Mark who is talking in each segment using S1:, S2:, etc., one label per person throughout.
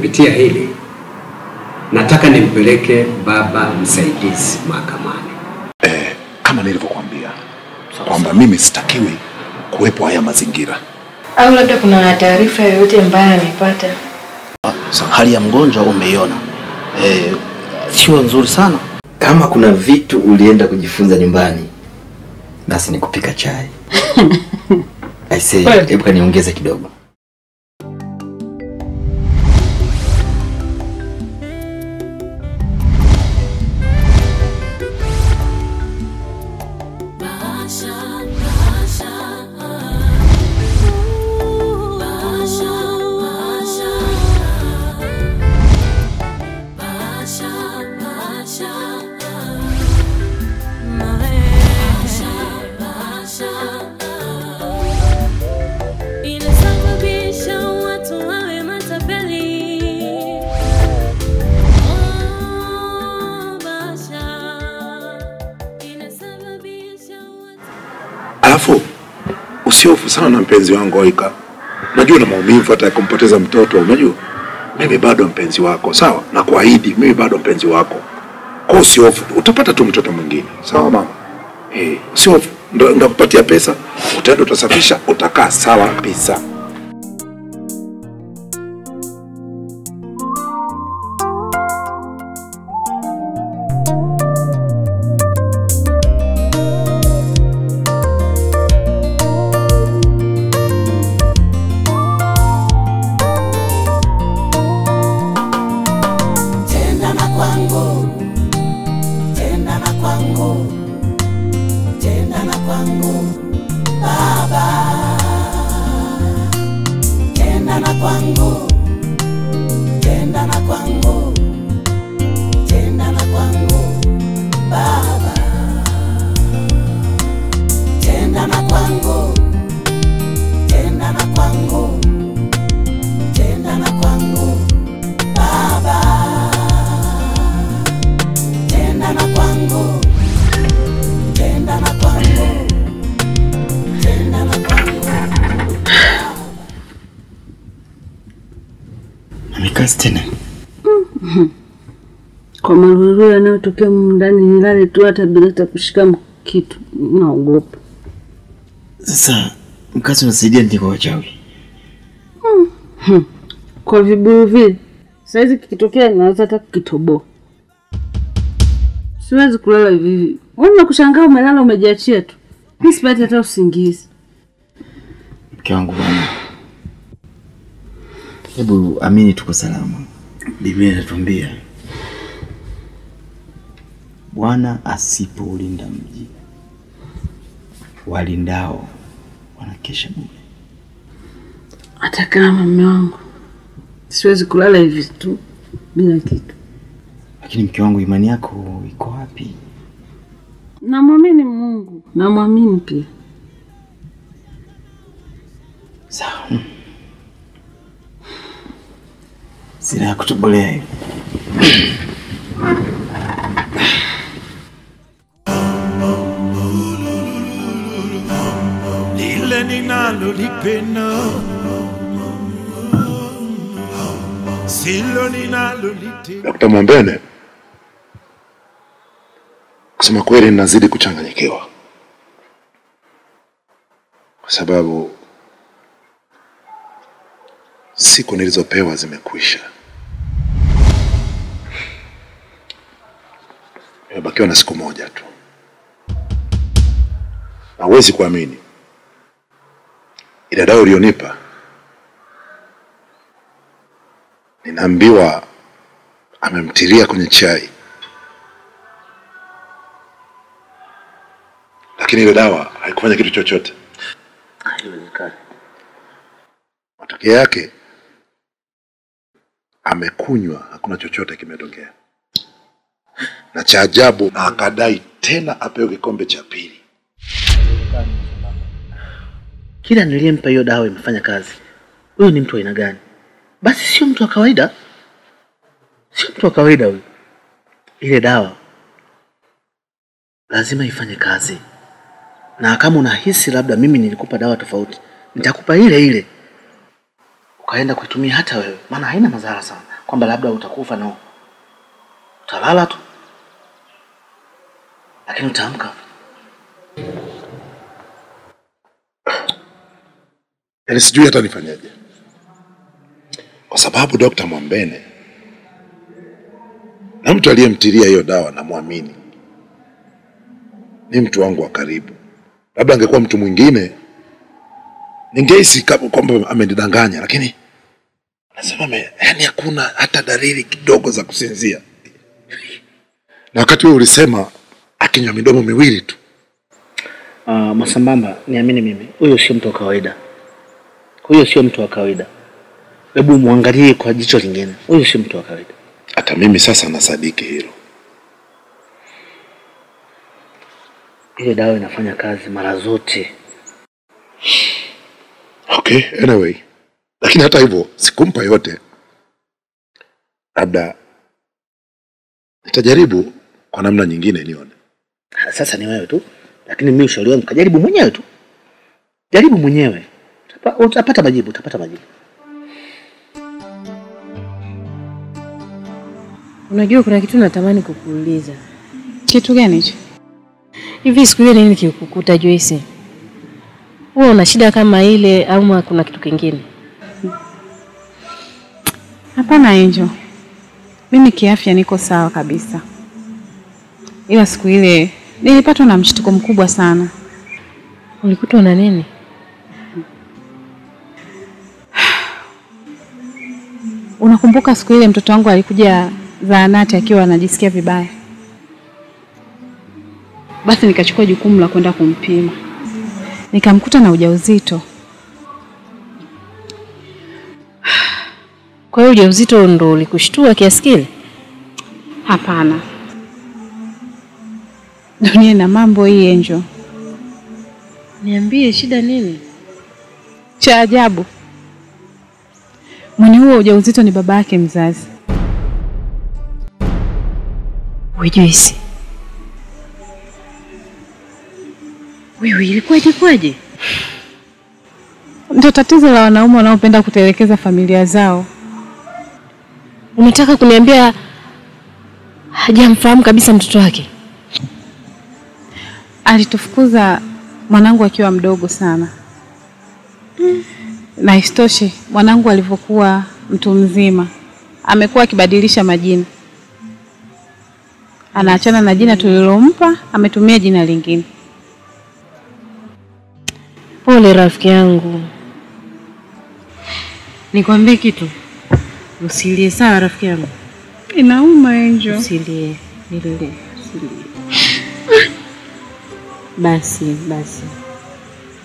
S1: kupitia hili nataka nimpeleke baba msaidizi mahakamani.
S2: Kama nilivyokuambia kwamba mimi sitakiwi kuwepo haya mazingira.
S3: Au labda kuna taarifa yoyote mbaya amepata?
S4: Hali ya mgonjwa umeiona. Sio nzuri sana.
S5: Kama kuna vitu ulienda kujifunza nyumbani, basi ni kupika chai. I say, hebu kaniongeze kidogo.
S2: Alafu usiofu sana na mpenzi wangu Oika. Najua na maumivu hata kumpoteza mtoto, unajua. Mimi bado mpenzi wako, sawa? Na kuahidi mimi bado mpenzi wako. Kwa usiofu, utapata tu mtoto mwingine. Sawa mama? Usiofu, ndo kupatia pesa, utaenda utasafisha, utakaa sawa kabisa.
S6: Kwa maruru yanayotokea ndani nilale tu hata bila kushika kitu, naogopa.
S5: Sasa mkazi unasaidia nini kwa wachawi?
S6: Kwa vibuyu vile saizi kikitokea naweza hata kukitoboa. Siwezi kulala hivi. Wewe kushangaa umelala umejiachia tu. Mimi sipati hata usingizi.
S5: Mke wangu bwana, hebu amini tuko salama. Biblia inatuambia Bwana asipoulinda mji, walindao wanakesha bure.
S6: Hata kama mume wangu siwezi kulala hivi tu bila kitu.
S5: Lakini mke wangu, imani yako iko wapi?
S6: Namwamini Mungu, namwamini pia.
S5: Sawa. Sina ya kutubolea hivi.
S7: Lile ninalolipenda silo ninalolitenda.
S2: Dr. Mwambene, kusema kweli ninazidi kuchanganyikiwa. Kwa sababu siku nilizopewa zimekwisha. Nimebakiwa na siku moja tu. Hawezi kuamini. Ile dawa ulionipa, ninaambiwa amemtilia kwenye chai. Lakini ile dawa haikufanya kitu chochote.
S4: Haiwezekani.
S2: Matokeo yake amekunywa, hakuna chochote kimetokea. Na cha ajabu, akadai tena apewe kikombe cha pili.
S4: Kila niliyempa hiyo dawa imefanya kazi. Huyu ni mtu aina gani? Basi sio mtu wa kawaida. Sio mtu wa kawaida huyu. Ile dawa lazima ifanye kazi. Na kama unahisi labda mimi nilikupa dawa tofauti, nitakupa ile ile ukaenda kuitumia hata wewe, maana haina madhara sana. kwamba labda utakufa na utalala tu, lakini utaamka.
S2: Yaani sijui hata nifanyaje. Kwa sababu Dr. Mwambene na mtu aliyemtilia hiyo dawa namwamini. Ni mtu wangu wa karibu. Labda angekuwa mtu mwingine ningehisi kwamba amenidanganya, lakini anasema yani hakuna hata dalili kidogo za kusinzia. Na wakati wewe ulisema akinywa midomo miwili tu.
S4: Masambamba, niamini mimi, huyo sio mtu wa kawaida. Huyo sio mtu wa kawaida. Hebu muangalie kwa jicho lingine. Huyo sio mtu wa kawaida.
S2: Hata mimi sasa nasadiki hilo.
S4: Ile dawa inafanya kazi mara zote.
S2: Okay, anyway. Lakini hata hivyo sikumpa yote. Labda nitajaribu kwa namna nyingine nione.
S4: Sasa ni wewe tu. Lakini mimi ushauri wangu kajaribu mwenyewe tu. Jaribu mwenyewe. Utapata majibu, utapata majibu.
S3: Unajua kuna kitu natamani kukuuliza.
S6: Kitu gani hicho?
S3: Hivi siku ile nini kikukuta Joyce? Wewe una shida kama ile au kuna kitu kingine?
S6: Hapana Angel. Mimi kiafya niko sawa kabisa. Ila siku ile nilipatwa na mshtuko mkubwa sana.
S3: Ulikutwa na nini?
S6: Unakumbuka siku ile mtoto wangu alikuja zahanati akiwa anajisikia vibaya? Basi nikachukua jukumu la kwenda kumpima. Nikamkuta na ujauzito.
S3: Kwa hiyo ujauzito ndo ulikushtua kiasi kile?
S6: Hapana. Dunia na mambo hii Angel.
S3: Niambie shida nini?
S6: Cha ajabu. Mwenye huo ujauzito ni baba yake mzazi.
S3: Joyce. Wewe ilikuwaje?
S6: Ndio tatizo la wanaume wanaopenda kutelekeza familia zao.
S3: Unataka kuniambia hajamfahamu kabisa mtoto wake?
S6: Alitufukuza mwanangu akiwa mdogo sana. Na isitoshe mwanangu alivyokuwa mtu mzima amekuwa akibadilisha majina. Anaachana na jina tulilompa, ametumia jina lingine.
S3: Pole rafiki yangu. Nikwambie kitu. Usilie sawa rafiki yangu.
S6: Inauma Angel.
S3: Usilie. Usilie.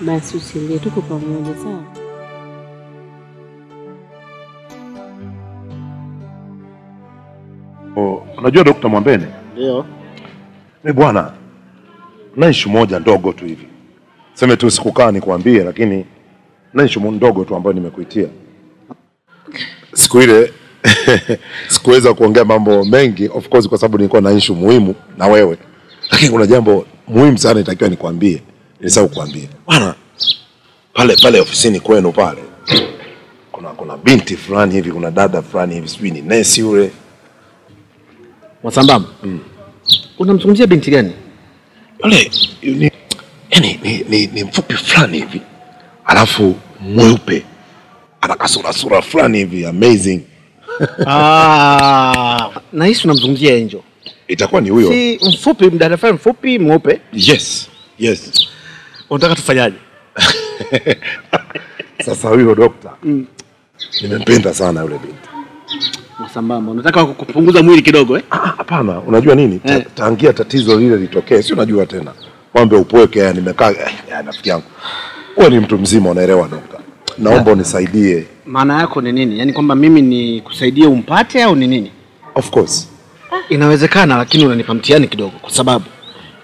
S3: Basi usilie, tuko pamoja sawa?
S2: Unajua Dr. Mwambene?
S4: Ndio.
S2: Mimi bwana na issue moja ndogo tu hivi. Sema tu sikukaa nikwambie, lakini na issue ndogo tu ambayo nimekuitia. Siku ile sikuweza kuongea mambo mengi of course kwa sababu nilikuwa na issue muhimu na wewe. Lakini kuna jambo muhimu sana nitakiwa nikwambie. Nilisahau kukuambia. Bwana pale ofisini kwenu pale kuna binti fulani hivi, kuna dada fulani hivi, sijui ni nesi yule.
S4: Masambamba. Unamzungumzia binti gani?
S2: Yule ni mfupi fulani hivi. Alafu mweupe. Ana kasura fulani hivi amazing.
S4: Nahisi unamzungumzia Angel.
S2: Itakuwa ni huyo.
S4: Si mfupi, mdada fulani mfupi mweupe?
S2: Yes.
S4: Unataka tufanyaje?
S2: Sasa huyo dokta. Nimempenda sana yule binti.
S4: Masambamba, unataka kupunguza mwili kidogo eh?
S2: Hapana, unajua nini? Tangia tatizo lile litokee, si unajua tena. Mwambe upweke, nimekaa rafiki yangu. Wewe ni mtu mzima unaelewa dokta. Naomba unisaidie.
S4: Maana yako ni nini? Yaani kwamba mimi ni kusaidie umpate au ni nini?
S2: Of course.
S4: Inawezekana, lakini unanipa mtihani kidogo kwa sababu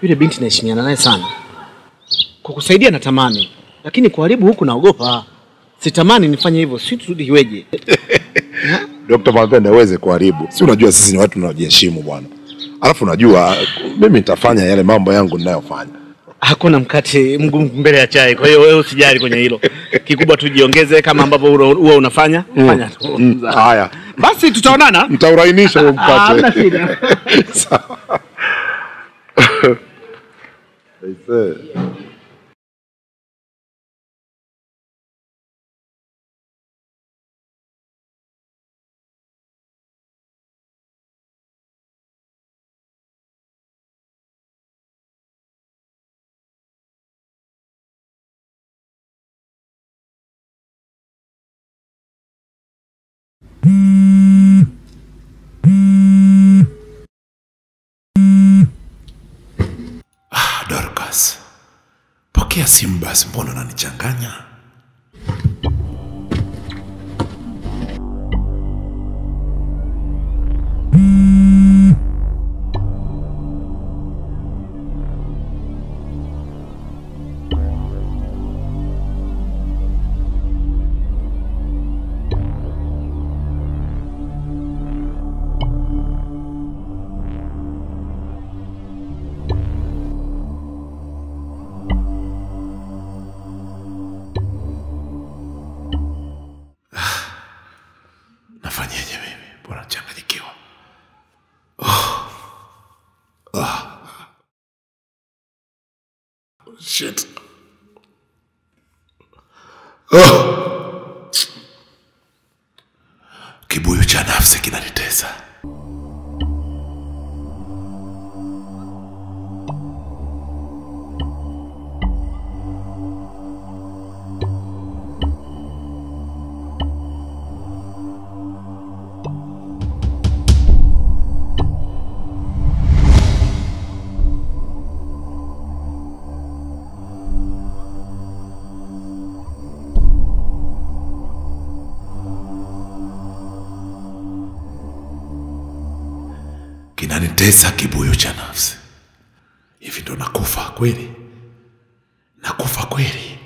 S4: yule binti naheshimiana naye sana. Kukusaidia natamani, lakini kuharibu huku naogopa. Sitamani nifanye hivyo, si tu iweje.
S2: Dr. Mwambene aweze kuharibu. Si unajua sisi ni watu tunaojiheshimu bwana. Alafu unajua mimi nitafanya yale mambo yangu ninayofanya.
S4: Hakuna mkate mgumu mbele ya chai. Kwa hiyo wewe usijali kwenye hilo. Kikubwa tujiongeze kama ambavyo huwa unafanya. Fanya tu.
S2: Haya.
S4: Basi tutaonana.
S2: Mtaurainisha huo mkate.
S4: Hamna shida.
S2: Sawa. Aise.
S7: Dorcas, pokea simu basi, mbona unanichanganya? Nafanyeje mimi? Bora changanyikiwa. Shit. Kibuyu cha nafsi kinanitesa. Kinanitesa kibuyu cha nafsi. Hivi ndo nakufa kweli? Nakufa kweli?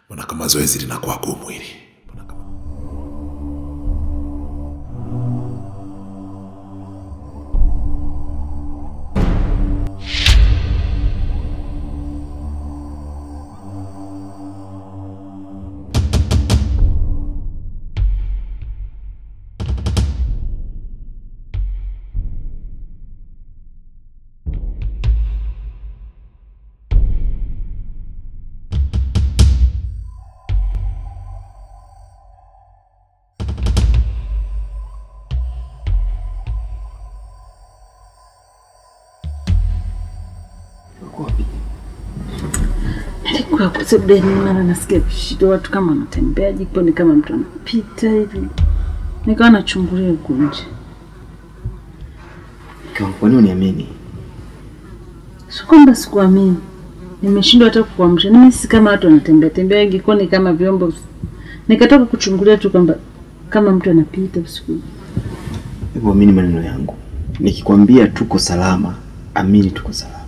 S7: Mbona kama zoezi linakuwa gumu hili?
S8: Kwa kusubiri mara nasikia vishindo, watu kama wanatembea jikoni, kama mtu anapita hivi. Nikawa nachungulia huko nje.
S5: Kwa nini uniamini?
S8: Sio kwamba sikuamini. Nimeshindwa hata kukuamsha. Nimesi kama watu wanatembea tembea jikoni kama vyombo. Nikatoka kuchungulia tu kwamba kama mtu anapita usiku.
S5: Hebu amini maneno yangu. Nikikwambia tuko salama, amini tuko salama.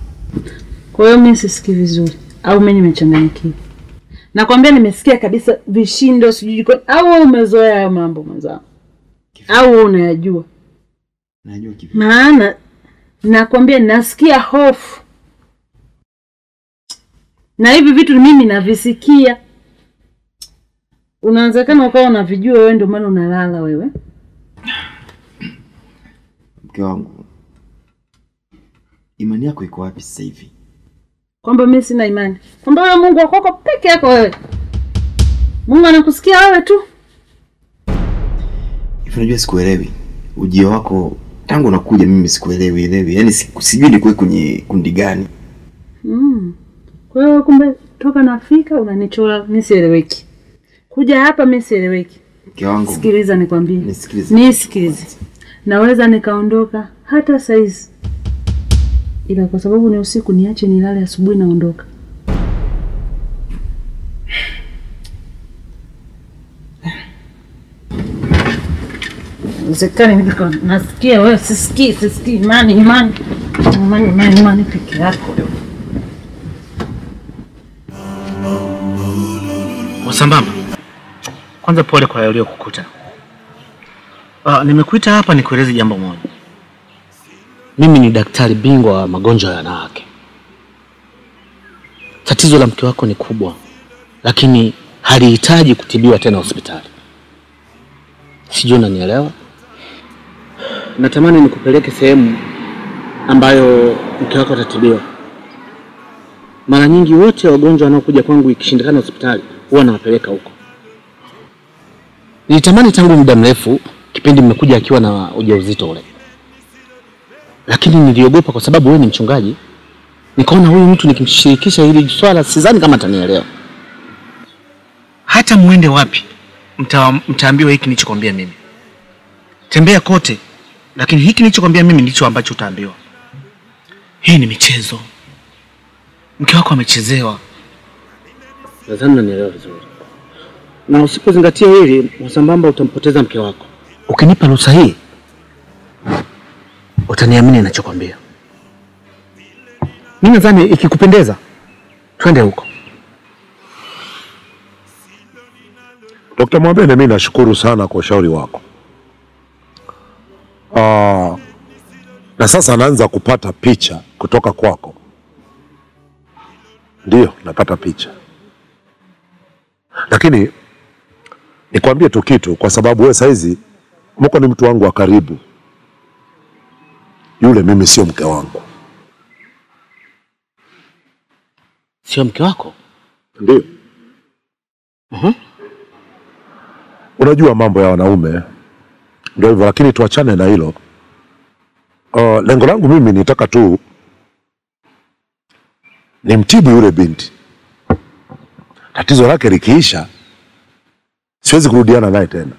S8: Kwa hiyo mimi sisikii vizuri au mimi nimechanganyikiwa? Nakwambia nimesikia kabisa vishindo sijui jikoni, au umezoea hayo mambo mwanzo? Au unayajua?
S5: Najua kivipi?
S8: Maana nakwambia nasikia hofu. Na hivi vitu mimi navisikia. Unaanza kama ukawa unavijua wewe, ndio maana unalala wewe.
S5: Mke wangu, imani yako iko wapi sasa hivi?
S8: Kwamba mimi sina imani. Kwamba wewe Mungu wako peke yako wewe. Mungu anakusikia wewe tu.
S5: Hivi unajua sikuelewi. Ujio wako tangu unakuja mimi sikuelewi. Yaani sijui ni kwenye kundi gani.
S8: Kwa hiyo kumbe toka nafika unanichora mimi sieleweki. Kuja hapa mimi sieleweki.
S5: Mke wangu,
S8: sikiliza nikwambie.
S5: Nisikilize.
S8: Naweza nikaondoka hata saizi. Ila kwa sababu ni usiku niache nilale, asubuhi naondoka. Zekani niko nasikia wewe sisikii imani peke yako.
S4: Wasambamba. Kwanza pole kwa yale kukuta. Nimekuita hapa nikueleze jambo moja. Mimi ni daktari bingwa wa magonjwa ya wanawake. Tatizo la mke wako ni kubwa, lakini halihitaji kutibiwa tena hospitali. Sijui unanielewa? Natamani nikupeleke sehemu ambayo mke wako atatibiwa. Mara nyingi wote wagonjwa wanaokuja kwangu ikishindikana hospitali huwa nawapeleka huko. Nilitamani tangu muda mrefu kipindi mmekuja akiwa na ujauzito ule. Lakini niliogopa kwa sababu wewe ni mchungaji. Nikaona huyu mtu nikimshirikisha hili swala sidhani kama atanielewa. Hata muende wapi mtaambiwa hiki nilichokwambia mimi. Tembea kote, lakini hiki nilichokwambia mimi ndicho ambacho utaambiwa. Hii ni michezo. Mke wako amechezewa. Nadhani unanielewa vizuri. Na usipozingatia hili, msambamba utampoteza mke wako. Ukinipa ruhusa hii, utaniamini ninachokwambia. Mimi nadhani ikikupendeza, twende huko.
S2: Dr. Mwambene, mimi nashukuru sana kwa ushauri wako. Na sasa naanza kupata picha kutoka kwako. Ndio, napata picha. Lakini nikwambie tu kitu, kwa sababu wewe saizi mko ni mtu wangu wa karibu. Yule mimi sio mke wangu.
S4: Sio mke wako?
S2: Ndio. Unajua mambo ya wanaume. Ndio hivyo, lakini tuachane na hilo. Lengo langu mimi nitaka tu nimtibu yule binti. Tatizo lake likiisha, siwezi kurudiana naye tena.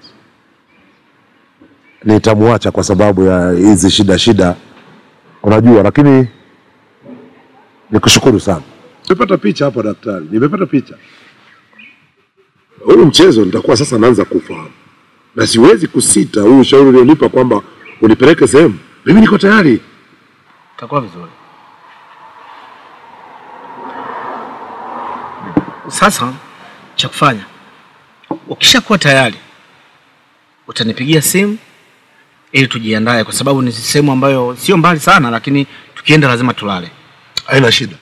S2: Nitamuacha kwa sababu ya hizi shida unajua, lakini nikushukuru sana. Nimepata picha hapo daktari, nimepata picha. Huyu mchezo nitakuwa sasa naanza kufahamu. Na siwezi kusita huyu ushauri ulionipa kwamba unipeleke sehemu. Mimi niko tayari.
S4: Itakuwa vizuri. Sasa cha kufanya, ukishakuwa tayari utanipigia simu ili tujiandae, kwa sababu ni sehemu ambayo sio mbali sana, lakini tukienda lazima tulale.
S2: Haina shida.